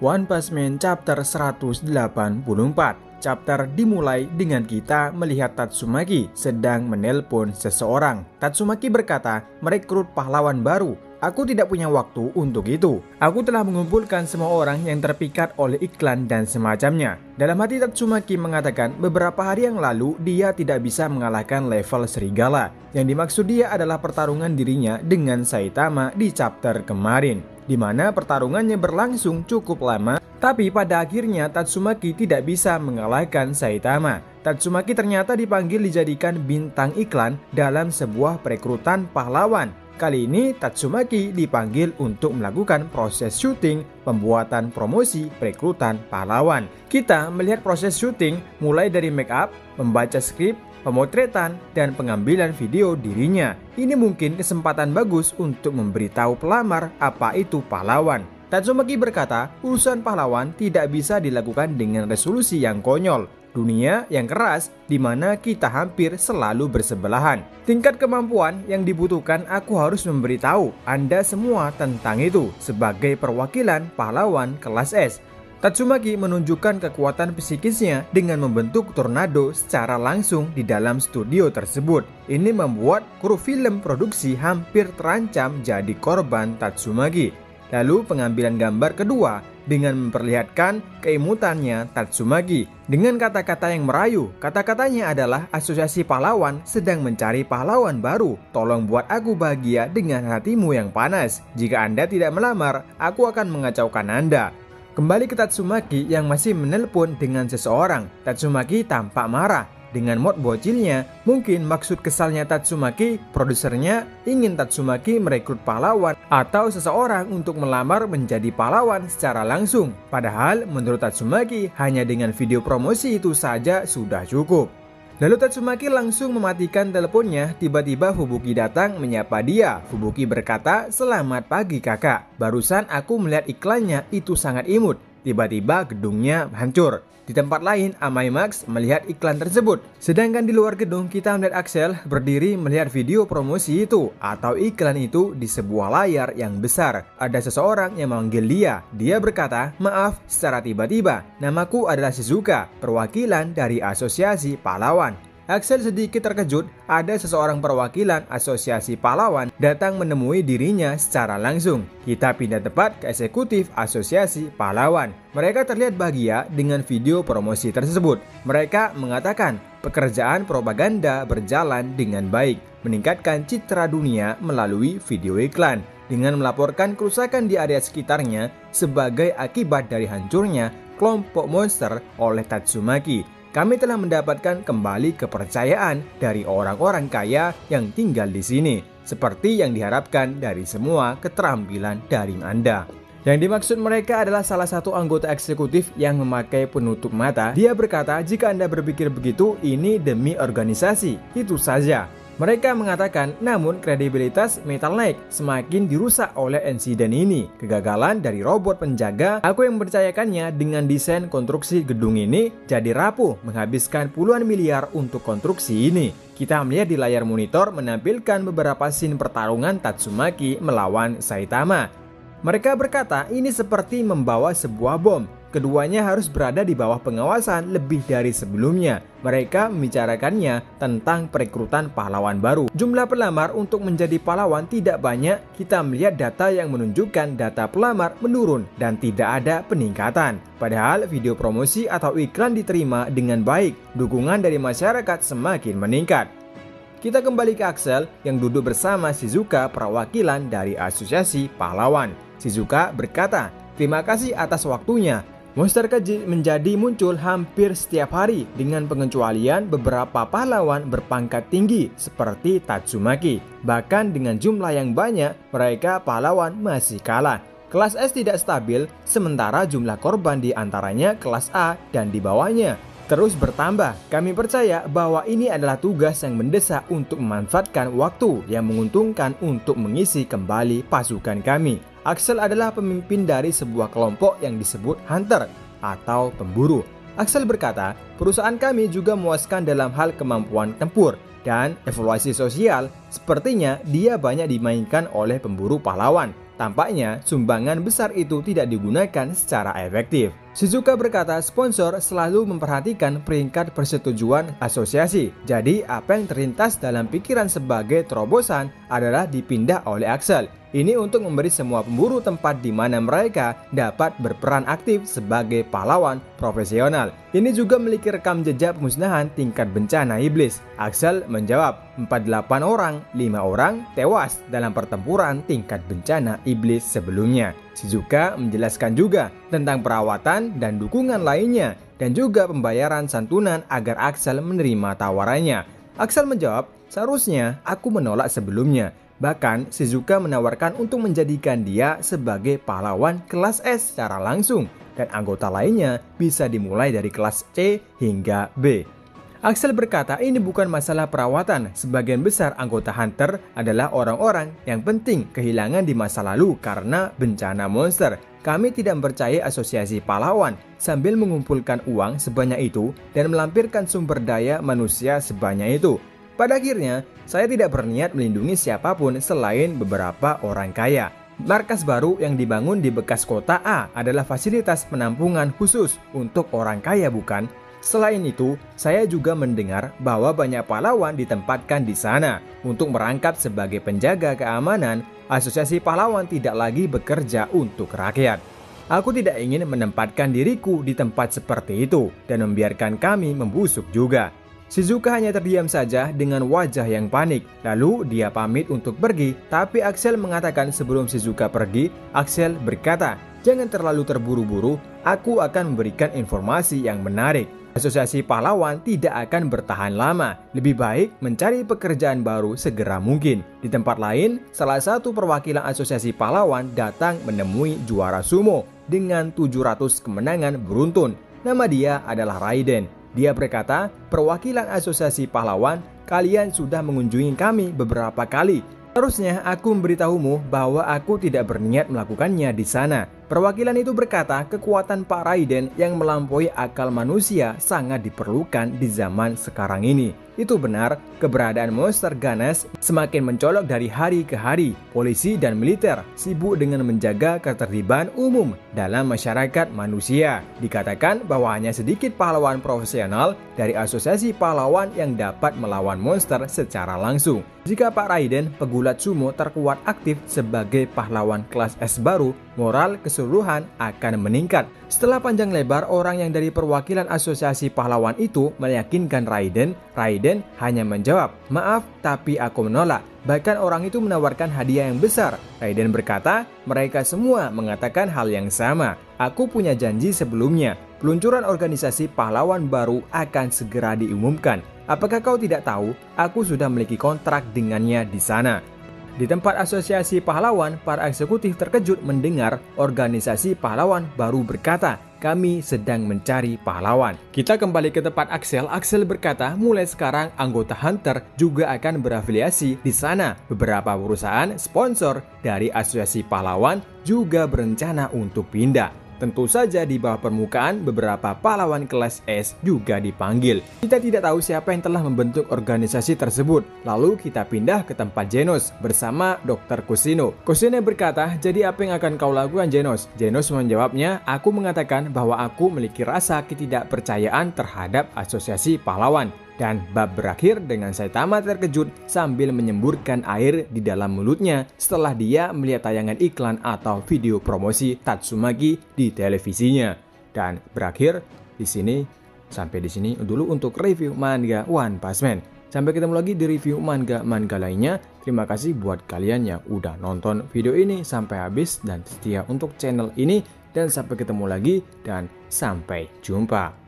One Punch Man chapter 184. Chapter dimulai dengan kita melihat Tatsumaki sedang menelpon seseorang. Tatsumaki berkata, merekrut pahlawan baru. Aku tidak punya waktu untuk itu. Aku telah mengumpulkan semua orang yang terpikat oleh iklan dan semacamnya. Dalam hati Tatsumaki mengatakan beberapa hari yang lalu dia tidak bisa mengalahkan level serigala. Yang dimaksud dia adalah pertarungan dirinya dengan Saitama di chapter kemarin, di mana pertarungannya berlangsung cukup lama. Tapi pada akhirnya Tatsumaki tidak bisa mengalahkan Saitama. Tatsumaki ternyata dipanggil dijadikan bintang iklan dalam sebuah perekrutan pahlawan. Kali ini Tatsumaki dipanggil untuk melakukan proses syuting pembuatan promosi perekrutan pahlawan. Kita melihat proses syuting mulai dari make up, membaca skrip, pemotretan, dan pengambilan video dirinya. Ini mungkin kesempatan bagus untuk memberitahu pelamar apa itu pahlawan. Tatsumaki berkata, urusan pahlawan tidak bisa dilakukan dengan resolusi yang konyol. Dunia yang keras di mana kita hampir selalu bersebelahan. Tingkat kemampuan yang dibutuhkan aku harus memberitahu Anda semua tentang itu sebagai perwakilan pahlawan kelas S. Tatsumaki menunjukkan kekuatan psikisnya dengan membentuk tornado secara langsung di dalam studio tersebut. Ini membuat kru film produksi hampir terancam jadi korban Tatsumaki. Lalu pengambilan gambar kedua dengan memperlihatkan keimutannya Tatsumaki dengan kata-kata yang merayu. Kata-katanya adalah asosiasi pahlawan sedang mencari pahlawan baru. Tolong buat aku bahagia dengan hatimu yang panas. Jika Anda tidak melamar, aku akan mengacaukan Anda. Kembali ke Tatsumaki yang masih menelpon dengan seseorang. Tatsumaki tampak marah. Dengan mod bocilnya, mungkin maksud kesalnya Tatsumaki, produsernya ingin Tatsumaki merekrut pahlawan atau seseorang untuk melamar menjadi pahlawan secara langsung. Padahal menurut Tatsumaki, hanya dengan video promosi itu saja sudah cukup. Lalu Tatsumaki langsung mematikan teleponnya. Tiba-tiba Fubuki datang menyapa dia. Fubuki berkata, "Selamat pagi kakak. Barusan aku melihat iklannya, itu sangat imut." Tiba-tiba gedungnya hancur. Di tempat lain, Amai Max melihat iklan tersebut. Sedangkan di luar gedung kita melihat Axel berdiri melihat video promosi itu atau iklan itu di sebuah layar yang besar. Ada seseorang yang memanggil dia. Dia berkata, "Maaf secara tiba-tiba. Namaku adalah Shizuka, perwakilan dari Asosiasi Pahlawan." Axel sedikit terkejut, ada seseorang perwakilan asosiasi pahlawan datang menemui dirinya secara langsung. Kita pindah tepat ke eksekutif asosiasi pahlawan. Mereka terlihat bahagia dengan video promosi tersebut. Mereka mengatakan pekerjaan propaganda berjalan dengan baik, meningkatkan citra dunia melalui video iklan, dengan melaporkan kerusakan di area sekitarnya sebagai akibat dari hancurnya kelompok monster oleh Tatsumaki. Kami telah mendapatkan kembali kepercayaan dari orang-orang kaya yang tinggal di sini, seperti yang diharapkan dari semua keterampilan daring Anda. Yang dimaksud mereka adalah salah satu anggota eksekutif yang memakai penutup mata. Dia berkata, jika Anda berpikir begitu, ini demi organisasi, itu saja. Mereka mengatakan, namun kredibilitas Metal Knight semakin dirusak oleh insiden ini. Kegagalan dari robot penjaga, aku yang mempercayakannya dengan desain konstruksi gedung ini jadi rapuh, menghabiskan puluhan miliar untuk konstruksi ini. Kita melihat di layar monitor menampilkan beberapa scene pertarungan Tatsumaki melawan Saitama. Mereka berkata ini seperti membawa sebuah bom. Keduanya harus berada di bawah pengawasan lebih dari sebelumnya. Mereka membicarakannya tentang perekrutan pahlawan baru. Jumlah pelamar untuk menjadi pahlawan tidak banyak. Kita melihat data yang menunjukkan data pelamar menurun dan tidak ada peningkatan. Padahal video promosi atau iklan diterima dengan baik. Dukungan dari masyarakat semakin meningkat. Kita kembali ke Axel yang duduk bersama Shizuka, perwakilan dari asosiasi pahlawan. Shizuka berkata, "Terima kasih atas waktunya. Monster keji menjadi muncul hampir setiap hari dengan pengecualian beberapa pahlawan berpangkat tinggi seperti Tatsumaki. Bahkan dengan jumlah yang banyak, mereka pahlawan masih kalah. Kelas S tidak stabil, sementara jumlah korban di antaranya kelas A dan di bawahnya terus bertambah. Kami percaya bahwa ini adalah tugas yang mendesak untuk memanfaatkan waktu yang menguntungkan untuk mengisi kembali pasukan kami." Axel adalah pemimpin dari sebuah kelompok yang disebut Hunter atau pemburu. Axel berkata, perusahaan kami juga memuaskan dalam hal kemampuan tempur dan evaluasi sosial. Sepertinya dia banyak dimainkan oleh pemburu pahlawan. Tampaknya sumbangan besar itu tidak digunakan secara efektif. Shizuka berkata sponsor selalu memperhatikan peringkat persetujuan asosiasi. Jadi apa yang terlintas dalam pikiran sebagai terobosan adalah dipindah oleh Axel. Ini untuk memberi semua pemburu tempat di mana mereka dapat berperan aktif sebagai pahlawan profesional. Ini juga memiliki rekam jejak pemusnahan tingkat bencana iblis. Axel menjawab, 48 orang, 5 orang tewas dalam pertempuran tingkat bencana iblis sebelumnya. Shizuka menjelaskan juga tentang perawatan dan dukungan lainnya dan juga pembayaran santunan agar Axel menerima tawarannya. Axel menjawab, seharusnya aku menolak sebelumnya. Bahkan Shizuka menawarkan untuk menjadikan dia sebagai pahlawan kelas S secara langsung dan anggota lainnya bisa dimulai dari kelas C hingga B. Axel berkata ini bukan masalah perawatan, sebagian besar anggota Hunter adalah orang-orang yang penting kehilangan di masa lalu karena bencana monster. Kami tidak mempercayai asosiasi pahlawan sambil mengumpulkan uang sebanyak itu dan melampirkan sumber daya manusia sebanyak itu. Pada akhirnya, saya tidak berniat melindungi siapapun selain beberapa orang kaya. Markas baru yang dibangun di bekas kota A adalah fasilitas penampungan khusus untuk orang kaya, bukan? Selain itu, saya juga mendengar bahwa banyak pahlawan ditempatkan di sana. Untuk merangkap sebagai penjaga keamanan, asosiasi pahlawan tidak lagi bekerja untuk rakyat. Aku tidak ingin menempatkan diriku di tempat seperti itu dan membiarkan kami membusuk juga. Shizuka hanya terdiam saja dengan wajah yang panik. Lalu dia pamit untuk pergi, tapi Axel mengatakan sebelum Shizuka pergi, Axel berkata, jangan terlalu terburu-buru, aku akan memberikan informasi yang menarik. Asosiasi pahlawan tidak akan bertahan lama. Lebih baik mencari pekerjaan baru segera mungkin. Di tempat lain, salah satu perwakilan asosiasi pahlawan datang menemui juara sumo dengan 700 kemenangan beruntun. Nama dia adalah Raiden. Dia berkata, perwakilan asosiasi pahlawan, kalian sudah mengunjungi kami beberapa kali. Harusnya aku memberitahumu bahwa aku tidak berniat melakukannya di sana. Perwakilan itu berkata kekuatan Pak Raiden yang melampaui akal manusia sangat diperlukan di zaman sekarang ini. Itu benar, keberadaan monster ganas semakin mencolok dari hari ke hari. Polisi dan militer sibuk dengan menjaga ketertiban umum dalam masyarakat manusia. Dikatakan bahwa hanya sedikit pahlawan profesional dari asosiasi pahlawan yang dapat melawan monster secara langsung. Jika Pak Raiden, pegulat sumo terkuat aktif sebagai pahlawan kelas S baru, moral keseluruhan akan meningkat. Setelah panjang lebar orang yang dari perwakilan asosiasi pahlawan itu meyakinkan Raiden hanya menjawab, maaf tapi aku menolak. Bahkan orang itu menawarkan hadiah yang besar. Raiden berkata, mereka semua mengatakan hal yang sama. Aku punya janji sebelumnya, peluncuran organisasi pahlawan baru akan segera diumumkan. Apakah kau tidak tahu, aku sudah memiliki kontrak dengannya di sana. Di tempat asosiasi pahlawan, para eksekutif terkejut mendengar organisasi pahlawan baru berkata, kami sedang mencari pahlawan. Kita kembali ke tempat Axel. Axel berkata, mulai sekarang anggota Hunter juga akan berafiliasi di sana. Beberapa perusahaan sponsor dari asosiasi pahlawan juga berencana untuk pindah. Tentu saja di bawah permukaan beberapa pahlawan kelas S juga dipanggil. Kita tidak tahu siapa yang telah membentuk organisasi tersebut. Lalu kita pindah ke tempat Genos bersama Dr. Kusino. Kusino berkata, jadi apa yang akan kau lakukan Genos? Genos menjawabnya, aku mengatakan bahwa aku memiliki rasa ketidakpercayaan terhadap asosiasi pahlawan. Dan bab berakhir dengan Saitama terkejut sambil menyemburkan air di dalam mulutnya setelah dia melihat tayangan iklan atau video promosi Tatsumaki di televisinya. Dan berakhir di sini. Sampai di sini dulu untuk review manga One Punch Man. Sampai ketemu lagi di review manga-manga lainnya. Terima kasih buat kalian yang udah nonton video ini sampai habis dan setia untuk channel ini. Dan sampai ketemu lagi dan sampai jumpa.